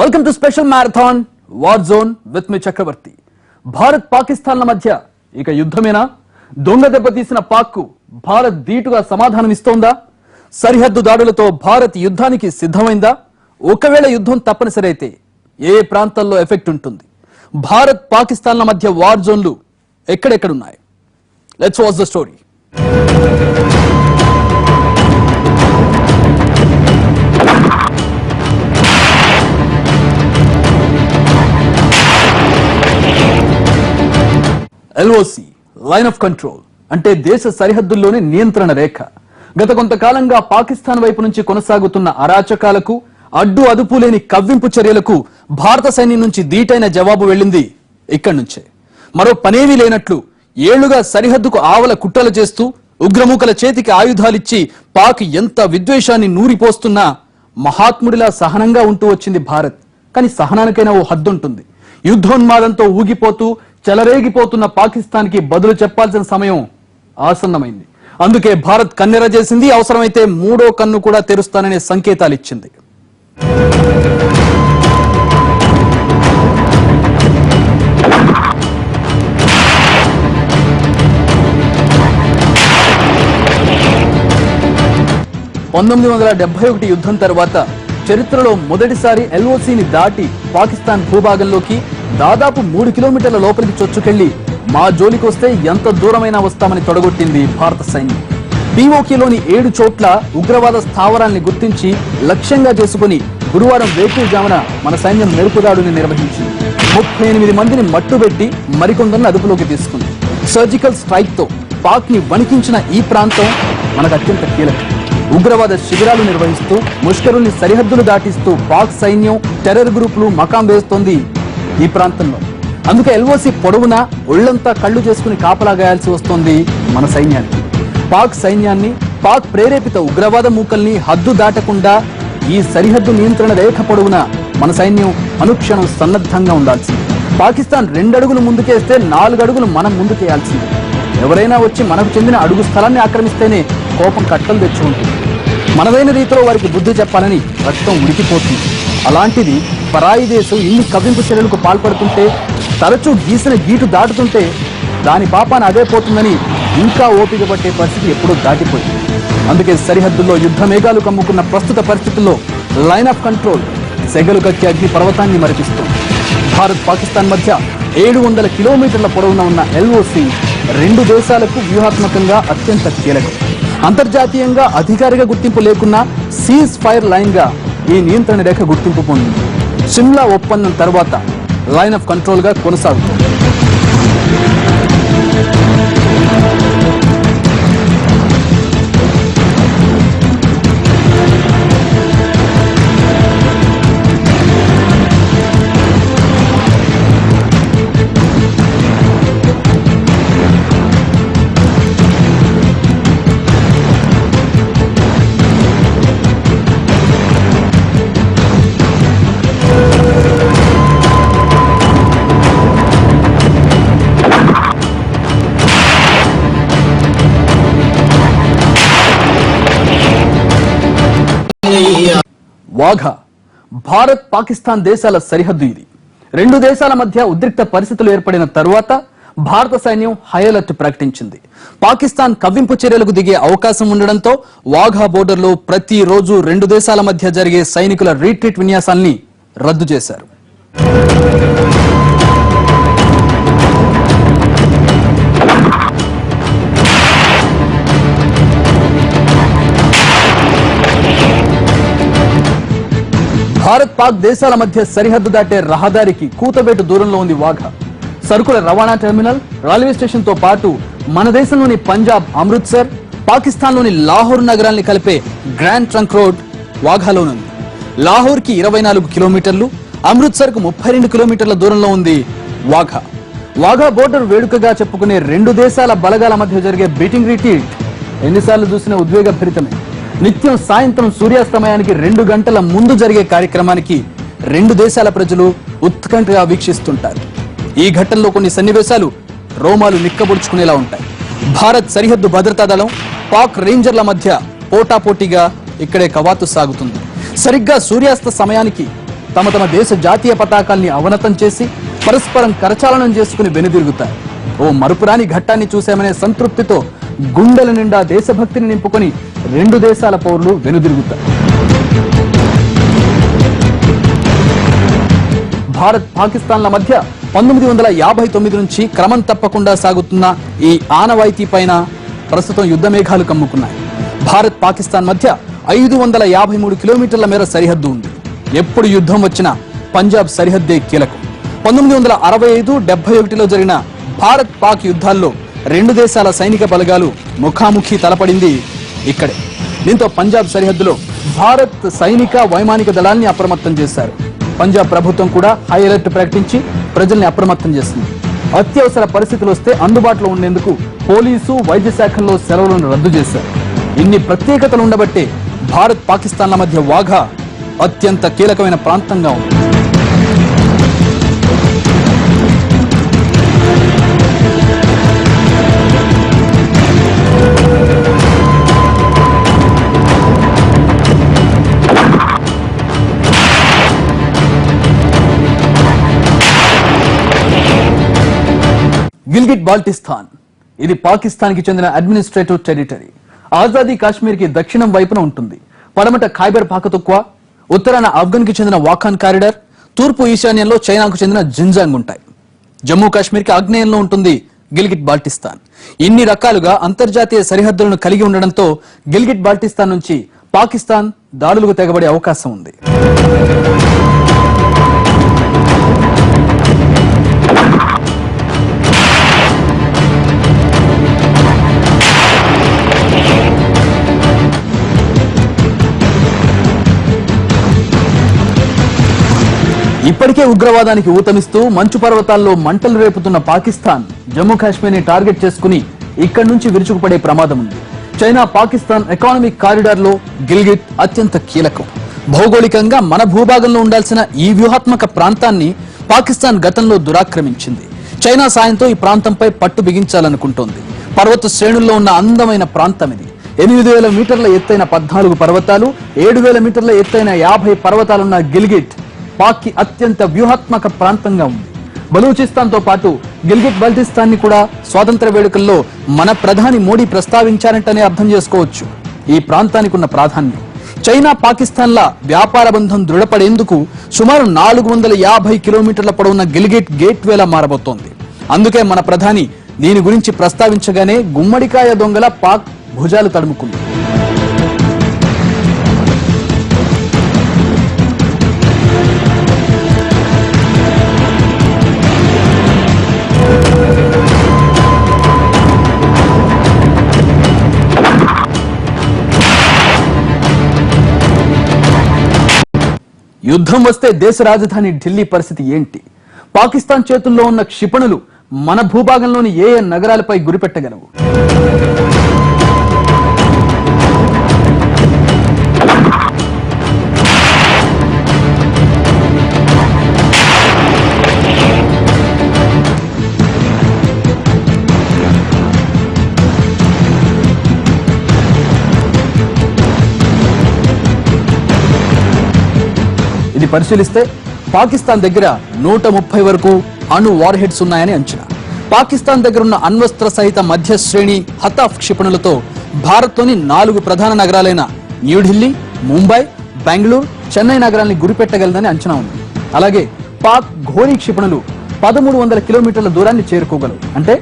Welcome to special marathon war zone with me Chakravarthi. Bharat పాకిస్తాన్ల మధ్య ఇక యుద్ధమేనా? దొంగ దెబ్బతీసిన పాక్కు భారత్ ధీటుగా సమాధానం ఇస్తోందా? సరిహద్దు దాడులతో భారత్ యుద్ధానికి సిద్ధమైందా? ఒకవేళ యుద్ధం తప్పనిసరి అయితే ఏ ప్రాంతాల్లో ఎఫెక్ట్ ఉంటుంది? భారత్ పాకిస్తాన్ల మధ్య వార్ జోన్లు ఎక్కడెక్కడున్నాయి? Let's watch the story. LOC line of control అంటే దేశ సరిహద్దుల్లోని నియంత్రణ రేఖ. గత కొంతకాలంగా పాకిస్తాన్ వైపు నుంచి కొనసాగుతున్న అరాచకాలకు, అడ్డు అదుపు లేని కవ్వింపు చర్యలకు భారత సైన్యం నుంచి ధీటైన జవాబు వెళ్ళింది ఇక్కడి నుంచే. మరో పనేమీ లేనట్లు ఏళ్లుగా సరిహద్దుకు ఆవల కుట్రలు చేస్తూ ఉగ్రమూకల చేతికి ఆయుధాలిచ్చి పాక్ ఎంత విద్వేషాన్ని నూరిపోస్తున్నా మహాత్ముడిలా సహనంగా ఉంటూ వచ్చింది భారత్. కానీ సహనానికైనా ఓ హద్దుంటుంది. యుద్ధోన్మాదంతో ఊగిపోతూ చెలరేగిపోతున్న పాకిస్తాన్ కి బదులు చెప్పాల్సిన సమయం ఆసన్నమైంది. అందుకే భారత్ కన్నెర చేసింది. అవసరమైతే మూడో కన్ను కూడా తెరుస్తాననే సంకేతాలు ఇచ్చింది. యుద్ధం తర్వాత చరిత్రలో మొదటిసారి ఎల్ఓసిని దాటి పాకిస్తాన్ భూభాగంలోకి దాదాపు 3 కిలోమీటర్ల లోపలికి చొచ్చుకెళ్లి మా జోలికొస్తే ఎంత దూరమైనా వస్తామని తొడగొట్టింది భారత సైన్యం. పీఓకేలోని 7 చోట్ల ఉగ్రవాద స్థావరాల్ని గుర్తించి లక్ష్యంగా చేసుకుని గురువారం వేకువజామున మన సైన్యం మెరుపుదాడుని నిర్వహించింది. 38 మందిని మట్టుబెట్టి మరికొందరిని అదుపులోకి తీసుకుంది. సర్జికల్ స్ట్రైక్ తో పాక్ ని వణికించిన ఈ ప్రాంతం మనకు అత్యంత కీలకం. ఉగ్రవాద శిబిరాలు నిర్వహిస్తూ ముష్కరుల్ని సరిహద్దులు దాటిస్తూ పాక్ సైన్యం టెర్రర్ గ్రూపులు మకాం వేస్తోంది ఈ ప్రాంతంలో. అందుకే ఎల్ఓసి పొడవునా ఒళ్లంతా కళ్ళు చేసుకుని కాపలా గాయాల్సి వస్తోంది మన సైన్యానికి. పాక్ సైన్యాన్ని, పాక్ ప్రేరేపిత ఉగ్రవాద మూకల్ని హద్దు దాటకుండా ఈ సరిహద్దు నియంత్రణ రేఖ పొడవునా మన సైన్యం అనుక్షణం సన్నద్ధంగా ఉండాల్సింది. పాకిస్తాన్ 2 అడుగులు ముందుకేస్తే 4 అడుగులు మనం ముందుకేయాల్సింది. ఎవరైనా వచ్చి మనకు చెందిన అడుగు స్థలాన్ని ఆక్రమిస్తేనే కోపం కట్టలు తెచ్చుకుంటుంది. మనదైన రీతిలో వారికి బుద్ధి చెప్పాలని రక్తం ఉడికిపోతుంది. అలాంటిది పరాయి దేశం ఇన్ని కవ్వింపు చర్యలకు పాల్పడుతుంటే, తరచూ గీసిన గీటు దాటుతుంటే దాని పాపాన అదే పోతుందని ఇంకా ఓపిక పట్టే పరిస్థితి ఎప్పుడూ దాటిపోయింది. అందుకే సరిహద్దుల్లో యుద్ధ మేఘాలు కమ్ముకున్న ప్రస్తుత పరిస్థితుల్లో లైన్ ఆఫ్ కంట్రోల్ సెగలు కక్కి అగ్ని పర్వతాన్ని మరిపిస్తుంది. భారత్ పాకిస్తాన్ మధ్య 700 కిలోమీటర్ల పొడవున ఉన్న ఎల్ఓసి 2 దేశాలకు వ్యూహాత్మకంగా అత్యంత కీలకం. అంతర్జాతీయంగా అధికారిక గుర్తింపు లేకున్నా సీజ్ ఫైర్ లైన్ గా ఈ నియంత్రణ రేఖ గుర్తింపు పొందింది. సిమ్లా ఒప్పందం తర్వాత లైన్ ఆఫ్ కంట్రోల్ గా కొనసాగుతుంది. వాఘా భారత్ పాకిస్తాన్ దేశాల సరిహద్దు ఇది. 2 దేశాల మధ్య ఉద్రిక్త పరిస్థితులు ఏర్పడిన తరువాత భారత సైన్యం హై అలర్ట్ ప్రకటించింది. పాకిస్తాన్ కవ్వింపు చర్యలకు దిగే అవకాశం ఉండడంతో వాఘా బోర్డర్లో ప్రతిరోజు 2 దేశాల మధ్య జరిగే సైనికుల రీట్రీట్ విన్యాసాల్ని రద్దు చేశారు. భారత్ పాక్ దేశాల మధ్య సరిహద్దు దాటే రహదారికి కూతబేటు దూరంలో ఉంది వాఘా. సరుకుల రవాణా టెర్మినల్, రైల్వే స్టేషన్ తో పాటు మన దేశంలోని పంజాబ్ అమృత్సర్, పాకిస్తాన్లోని లాహోర్ నగరాల్ని కలిపే గ్రాండ్ ట్రంక్ రోడ్ వాఘాలోనుంది. లాహోర్ కి 24 కిలోమీటర్లు, అమృత్సర్ కు 32 కిలోమీటర్ల దూరంలో ఉంది వాఘా. వాఘా బోర్డర్ వేడుకగా చెప్పుకునే 2 దేశాల బలగాల మధ్య జరిగే బీటింగ్ రిట్రీట్ ఎన్నిసార్లు చూసిన ఉద్వేగభరితమే. నిత్యం సాయంత్రం సూర్యాస్తమయానికి 2 గంటల ముందు జరిగే కార్యక్రమానికి 2 దేశాల ప్రజలు ఉత్కంఠగా వీక్షిస్తుంటారు. ఈ ఘట్టంలో కొన్ని సన్నివేశాలు రోమాలు నిక్కబొడుచుకునేలా ఉంటాయి. భారత్ సరిహద్దు భద్రతా దళం, పాక్ రేంజర్ల మధ్య పోటాపోటీగా ఇక్కడే కవాతు సాగుతుంది. సరిగ్గా సూర్యాస్త సమయానికి తమ తమ దేశ జాతీయ పతాకాల్ని అవనతం చేసి పరస్పరం కరచాలనం చేసుకుని వెనుదిరుగుతారు. ఓ మరుపురాని ఘట్టాన్ని చూశామనే సంతృప్తితో గుండెల నిండా దేశభక్తిని నింపుకొని రెండు దేశాల పౌరులు వెనుదిరుగుతారు. భారత్ పాకిస్తాన్ల మధ్య 1959 నుంచి క్రమం తప్పకుండా సాగుతున్న ఈ ఆనవాయితీ పైన ప్రస్తుతం యుద్ధ మేఘాలు కమ్ముకున్నాయి. భారత్ పాకిస్తాన్ మధ్య 553 కిలోమీటర్ల మేర సరిహద్దు ఉంది. ఎప్పుడు యుద్ధం వచ్చినా పంజాబ్ సరిహద్దే కీలకం. 1965-71లో జరిగిన భారత్ పాక్ యుద్ధాల్లో రెండు దేశాల సైనిక బలగాలు ముఖాముఖి తలపడింది ఇక్కడే. దీంతో పంజాబ్ సరిహద్దులో భారత్ సైనిక వైమానిక దళాల్ని అప్రమత్తం చేశారు. పంజాబ్ ప్రభుత్వం కూడా హై అలర్ట్ ప్రకటించి ప్రజల్ని అప్రమత్తం చేసింది. అత్యవసర పరిస్థితులు వస్తే అందుబాటులో ఉండేందుకు పోలీసు వైద్య శాఖల్లో సెలవులను రద్దు చేశారు. ఇన్ని ప్రత్యేకతలు ఉండబట్టే భారత్ పాకిస్తాన్ల మధ్య వాఘా అత్యంత కీలకమైన ప్రాంతంగా ఉంది. గిల్గిట్ బాల్టిస్తాన్ ఇది పాకిస్తాన్ కి చెందిన అడ్మినిస్ట్రేటివ్ టెరిటరీ. ఆజాదీ కాశ్మీర్ కి దక్షిణం వైపున ఉంటుంది. పడమట ఖైబర్ పాఖతున్ఖ్వా, ఉత్తరాన ఆఫ్ఘన్ కి చెందిన వాఖాన్ కారిడార్, తూర్పు ఈశాన్యంలో చైనాకు చెందిన జిన్జాంగ్ ఉంటాయి. జమ్మూ కాశ్మీర్ కి ఆగ్నేయంలో ఉంటుంది గిల్గిట్ బాల్టిస్తాన్. ఇన్ని రకాలుగా అంతర్జాతీయ సరిహద్దులను కలిగి ఉండడంతో గిల్గిట్ బాల్టిస్తాన్ నుంచి పాకిస్తాన్ దాడులకు తెగబడే అవకాశం ఉంది. ఇప్పటికే ఉగ్రవాదానికి ఊతమిస్తూ మంచు పర్వతాల్లో మంటలు రేపుతున్న పాకిస్తాన్ జమ్మూ కాశ్మీర్ ని టార్గెట్ చేసుకుని ఇక్కడి నుంచి విరుచుకుపడే ప్రమాదం ఉంది. చైనా పాకిస్తాన్ ఎకానమిక్ కారిడార్ లో గిల్గిట్ అత్యంత కీలకం. భౌగోళికంగా మన భూభాగంలో ఉండాల్సిన ఈ వ్యూహాత్మక ప్రాంతాన్ని పాకిస్తాన్ గతంలో దురాక్రమించింది. చైనా సాయంతో ఈ ప్రాంతంపై పట్టు బిగించాలనుకుంటోంది. పర్వత శ్రేణుల్లో ఉన్న అందమైన ప్రాంతం ఇది. 8,000 మీటర్ల ఎత్తైన 14 పర్వతాలు, 7,000 మీటర్ల ఎత్తైన 50 పర్వతాలున్న గిల్గిట్ పాక్ కి అత్యంత వ్యూహాత్మక ప్రాంతంగా ఉంది. బలూచిస్తాన్ తో పాటు గిల్గిట్ బాల్టిస్తాన్ ని కూడా స్వాతంత్ర వేడుకల్లో మన ప్రధాని మోడీ ప్రస్తావించారంటనే అర్థం చేసుకోవచ్చు ఈ ప్రాంతానికి ఉన్న ప్రాధాన్యం. చైనా పాకిస్తాన్ల వ్యాపార బంధం దృఢపడేందుకు సుమారు 450 కిలోమీటర్ల పొడవున్న గిల్గిట్ గేట్వేలా మారబోతోంది. అందుకే మన ప్రధాని దీని గురించి ప్రస్తావించగానే గుమ్మడికాయ దొంగల పాక్ భుజాలు తడుముకుంది. యుద్ధం వస్తే దేశ రాజధాని ఢిల్లీ పరిస్థితి ఏంటి? పాకిస్తాన్ చేతుల్లో ఉన్న క్షిపణులు మన భూభాగంలోని ఏ నగరాలపై గురిపెట్టగలవు? ఇది పరిశీలిస్తే పాకిస్తాన్ దగ్గర 130 వరకు అణు వార్ హెడ్స్ ఉన్నాయని అంచనా. పాకిస్తాన్ దగ్గర ఉన్న అణ్వస్త్ర సహిత మధ్య శ్రేణి హతాఫ్ క్షిపణులతో భారత్లోని 4 ప్రధాన నగరాలైన న్యూఢిల్లీ, ముంబై, బెంగళూరు, చెన్నై నగరాల్ని గురిపెట్టగలదని అంచనా ఉంది. అలాగే పాక్ ఘోరీ క్షిపణులు 1300 కిలోమీటర్ల దూరాన్ని చేరుకోగలవు. అంటే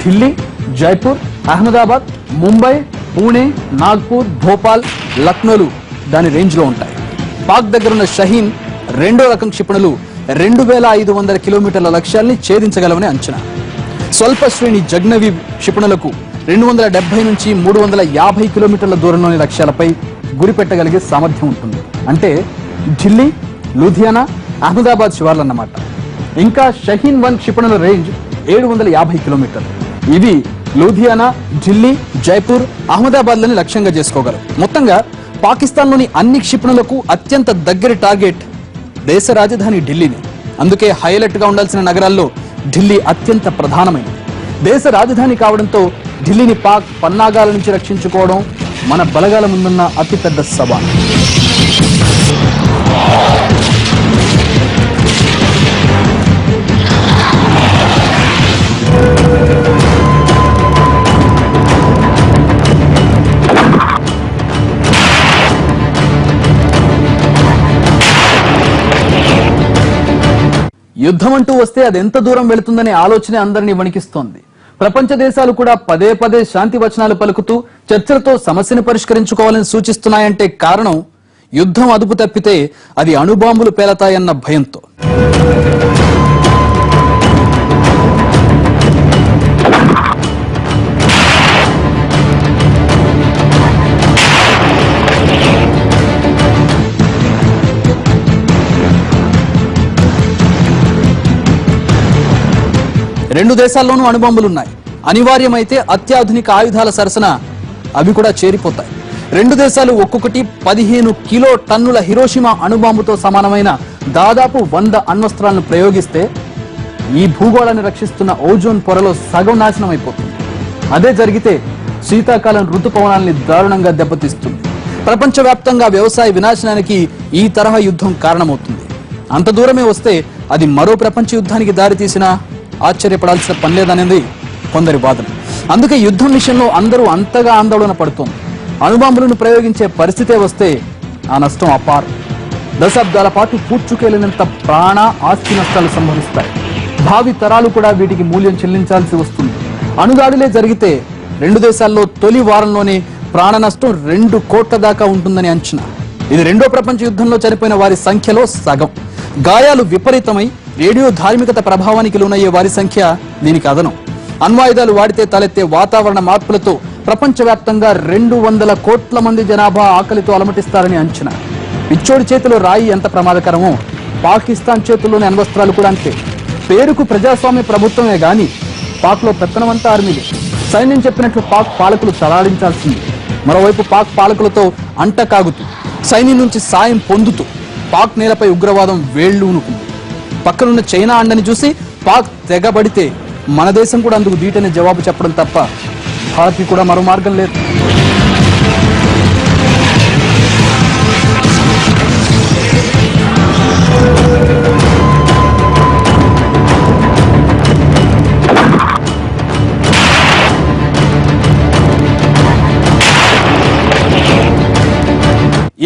ఢిల్లీ, జైపూర్, అహ్మదాబాద్, ముంబై, పూణే, నాగ్పూర్, భోపాల్, లక్నోలు దాని రేంజ్ లో ఉంటాయి. పాక్ దగ్గరున్న షహీన్ 2వ రకం క్షిపణులు 2500 కిలోమీటర్ల లక్ష్యాల్ని ఛేదించగలవని అంచనా. స్వల్ప శ్రేణి జగ్నవి క్షిపణులకు 270 నుంచి 350 కిలోమీటర్ల దూరంలోని లక్ష్యాలపై గురిపెట్టగలిగే సామర్థ్యం ఉంటుంది. అంటే ఢిల్లీ, లూధియానా, అహ్మదాబాద్ శివార్లన్నమాట. ఇంకా షహీన్ 1 క్షిపణుల రేంజ్ 750 కిలోమీటర్లు. ఇవి లూధియానా, ఢిల్లీ, జైపూర్, అహ్మదాబాద్లని లక్ష్యంగా చేసుకోగలవు. మొత్తంగా పాకిస్తాన్లోని అన్ని క్షిపణులకు అత్యంత దగ్గరి టార్గెట్ దేశ రాజధాని ఢిల్లీని. అందుకే హైలైట్ గా ఉండాల్సిన నగరాల్లో ఢిల్లీ అత్యంత ప్రధానమైనది. దేశ రాజధాని కావడంతో ఢిల్లీని పాక్ పన్నాగాల నుంచి రక్షించుకోవడం మన బలగాల ముందున్న అతిపెద్ద సవాల్. యుద్ధం అంటూ వస్తే అది ఎంత దూరం వెళుతుందనే ఆలోచనే అందరినీ వణికిస్తోంది. ప్రపంచ దేశాలు కూడా పదే పదే శాంతి వచనాలు పలుకుతూ చర్చలతో సమస్యను పరిష్కరించుకోవాలని సూచిస్తున్నాయంటే కారణం యుద్ధం అదుపు తప్పితే అది అణుబాంబులు పేలతాయన్న భయంతో. రెండు దేశాల్లోనూ అణుబాంబులున్నాయి. అనివార్యమైతే అత్యాధునిక ఆయుధాల సరసన అవి కూడా చేరిపోతాయి. రెండు దేశాలు ఒక్కొక్కటి 15 కిలో టన్నుల హిరోషిమా అణుబాంబుతో సమానమైన దాదాపు 100 అణ్వస్త్రాలను ప్రయోగిస్తే ఈ భూగోళాన్ని రక్షిస్తున్న ఓజోన్ పొరలో సగం నాశనం అయిపోతుంది. అదే జరిగితే శీతాకాలం ఋతుపవనాల్ని దారుణంగా దెబ్బతీస్తుంది. ప్రపంచవ్యాప్తంగా వ్యవసాయ వినాశనానికి ఈ తరహా యుద్ధం కారణమవుతుంది. అంత దూరమే వస్తే అది మరో ప్రపంచ యుద్ధానికి దారితీసినా ఆశ్చర్యపడాల్సిన పని లేదనేది కొందరి వాదన. అందుకే యుద్ధం విషయంలో అందరూ అంతగా ఆందోళన పడుతోంది. అణుబాంబులను ప్రయోగించే పరిస్థితే వస్తే ఆ నష్టం అపారం. దశాబ్దాల పాటు పూడ్చుకెళ్లినంత ప్రాణ ఆస్తి నష్టాలు సంభవిస్తాయి. భావి తరాలు కూడా వీటికి మూల్యం చెల్లించాల్సి వస్తుంది. అణుదాడులే జరిగితే రెండు దేశాల్లో తొలి వారంలోనే ప్రాణ నష్టం 2 కోట్ల దాకా ఉంటుందని అంచనా. ఇది రెండో ప్రపంచ యుద్ధంలో చనిపోయిన వారి సంఖ్యలో సగం. గాయాలు విపరీతమై రేడియో ధార్మికత ప్రభావానికి లోనయ్యే వారి సంఖ్య దీనికి అదనం. అణ్వాయుధాలు వాడితే తలెత్తే వాతావరణ మార్పులతో ప్రపంచవ్యాప్తంగా 200 కోట్ల మంది జనాభా ఆకలితో అలమటిస్తారని అంచనా. పిచ్చోడి చేతిలో రాయి ఎంత ప్రమాదకరమో పాకిస్తాన్ చేతుల్లోని అణ్వస్త్రాలు కూడా అంతే. పేరుకు ప్రజాస్వామ్య ప్రభుత్వమే గాని పాక్లో పెత్తనమంతా ఆర్మీలే. సైన్యం చెప్పినట్లు పాక్ పాలకులు తలాడించాల్సింది. మరోవైపు పాక్ పాలకులతో అంటకాగుతూ సైన్యం నుంచి సాయం పొందుతూ పాక్ నేలపై ఉగ్రవాదం వేళ్లూనుకుంది. పక్కనున్న చైనా అండని చూసి పాక్ తెగబడితే మన దేశం కూడా అందుకు దీటనే జవాబు చెప్పడం తప్ప భారత్కి కూడా మరో మార్గం లేదు.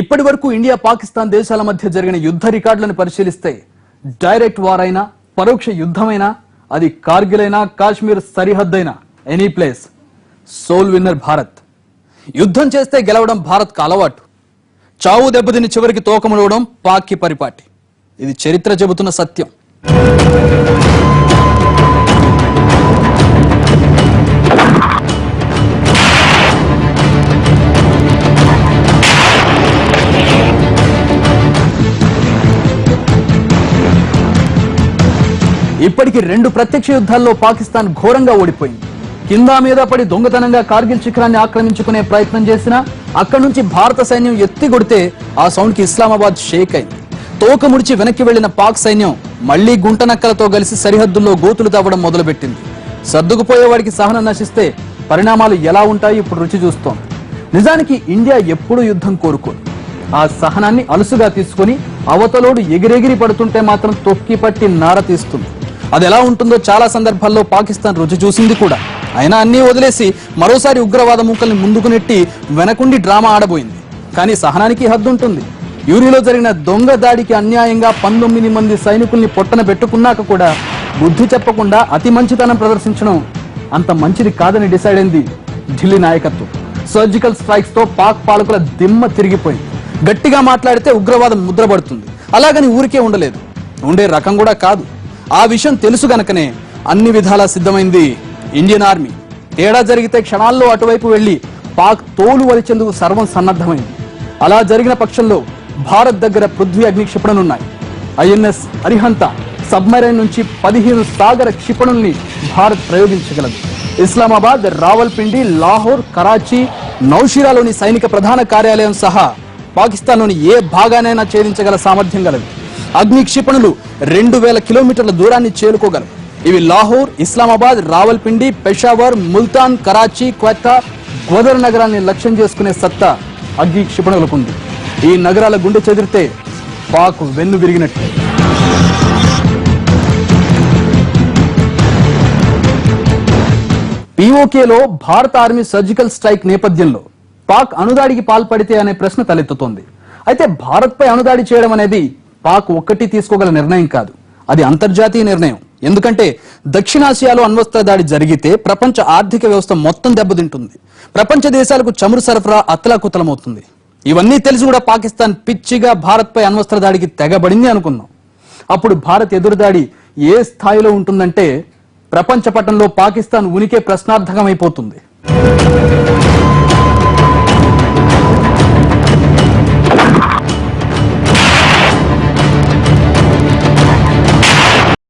ఇప్పటి వరకు ఇండియా పాకిస్తాన్ దేశాల మధ్య జరిగిన యుద్ధ రికార్డులను పరిశీలిస్తే డైరెక్ట్ వార్ అయినా పరోక్ష యుద్ధమైనా అది కార్గిల్ అయినా కాశ్మీర్ సరిహద్దైనా any place sole winner Bharat. యుద్ధం చేస్తే గెలవడం భారత్ కు అలవాటు. చావు దెబ్బతిని చివరికి తోకముడవడం పాక్కి పరిపాటి. ఇది చరిత్ర చెబుతున్న సత్యం. ఇప్పటికి 2 ప్రత్యక్ష యుద్ధాల్లో పాకిస్తాన్ ఘోరంగా ఓడిపోయింది. కింద మీద పడి దొంగతనంగా కార్గిల్ శిఖరాన్ని ఆక్రమించుకునే ప్రయత్నం చేసినా అక్కడి నుంచి భారత సైన్యం ఎత్తి కొడితే ఆ సౌండ్ కి ఇస్లామాబాద్ షేక్ అయింది. తోక ముడిచి వెనక్కి వెళ్లిన పాక్ సైన్యం మళ్లీ గుంటనక్కలతో కలిసి సరిహద్దుల్లో గోతులు తవ్వడం మొదలుపెట్టింది. సర్దుకుపోయేవాడికి సహనం నశిస్తే పరిణామాలు ఎలా ఉంటాయి ఇప్పుడు రుచి చూస్తోంది. నిజానికి ఇండియా ఎప్పుడూ యుద్ధం కోరుకోదు. ఆ సహనాన్ని అలుసుగా తీసుకుని అవతలోడు ఎగిరెగిరి పడుతుంటే మాత్రం తొక్కి పట్టి నార తీస్తుంది. అది ఎలా ఉంటుందో చాలా సందర్భాల్లో పాకిస్తాన్ రుచి చూసింది కూడా. అయినా అన్నీ వదిలేసి మరోసారి ఉగ్రవాద మూకల్ని ముందుకు నెట్టి వెనకుండి డ్రామా ఆడబోయింది. కానీ సహనానికి హద్దు ఉంటుంది. యూరిలో జరిగిన దొంగ దాడికి అన్యాయంగా 19 మంది సైనికుల్ని పొట్టన పెట్టుకున్నాక కూడా బుద్ధి చెప్పకుండా అతి మంచితనం ప్రదర్శించడం అంత మంచిది కాదని డిసైడ్ అయింది ఢిల్లీ నాయకత్వం. సర్జికల్ స్ట్రైక్స్ తో పాక్ పాలకుల దిమ్మ తిరిగిపోయింది. గట్టిగా మాట్లాడితే ఉగ్రవాదం ముద్రపడుతుంది. అలాగని ఊరికే ఉండలేదు. ఉండే రకం కూడా కాదు. ఆ విషయం తెలుసు గనకనే అన్ని విధాలా సిద్ధమైంది ఇండియన్ ఆర్మీ. తేడా జరిగితే క్షణాల్లో అటువైపు వెళ్లి పాక్ తోలు వలిచేందుకు సర్వం సన్నద్ధమైంది. అలా జరిగిన పక్షంలో భారత్ దగ్గర పృథ్వీ అగ్ని క్షిపణులున్నాయి. ఐఎన్ఎస్ అరిహంత సబ్మెరైన్ నుంచి 15 సాగర క్షిపణుల్ని భారత్ ప్రయోగించగలదు. ఇస్లామాబాద్, రావల్పిండి, లాహోర్, కరాచీ, నౌషిరాలోని సైనిక ప్రధాన కార్యాలయం సహా పాకిస్తాన్లోని ఏ భాగానైనా ఛేదించగల సామర్థ్యం గలదు. అగ్ని క్షిపణులు 2000 కిలోమీటర్ల దూరాన్ని చేరుకోగలవు. ఇవి లాహోర్, ఇస్లామాబాద్, రావల్పిండి, పెషావర్, ముల్తాన్, కరాచీ, క్వెట్టా, గ్వదర్ నగరాన్ని లక్ష్యం చేసుకునే సత్తా అగ్ని క్షిపణులకు ఉంది. ఈ నగరాల గుండె చెదిరితే పాక్ వెన్ను విరిగినట్టు. పీఓకేలో భారత ఆర్మీ సర్జికల్ స్ట్రైక్ నేపథ్యంలో పాక్ అణుదాడికి పాల్పడితే అనే ప్రశ్న తలెత్తుతోంది. అయితే భారత్పై అణుదాడి చేయడం అనేది పాక్ ఒక్కటి తీసుకోగల నిర్ణయం కాదు, అది అంతర్జాతీయ నిర్ణయం. ఎందుకంటే దక్షిణాసియాలో అణ్వస్త్ర దాడి జరిగితే ప్రపంచ ఆర్థిక వ్యవస్థ మొత్తం దెబ్బతింటుంది, ప్రపంచ దేశాలకు చమురు సరఫరా అతలాకుతలమవుతుంది. ఇవన్నీ తెలిసి కూడా పాకిస్తాన్ పిచ్చిగా భారత్పై అణ్వస్త్ర దాడికి తెగబడింది అనుకుందాం. అప్పుడు భారత్ ఎదురుదాడి ఏ స్థాయిలో ఉంటుందంటే ప్రపంచ పటంలో పాకిస్తాన్ ఉనికే ప్రశ్నార్థకమైపోతుంది.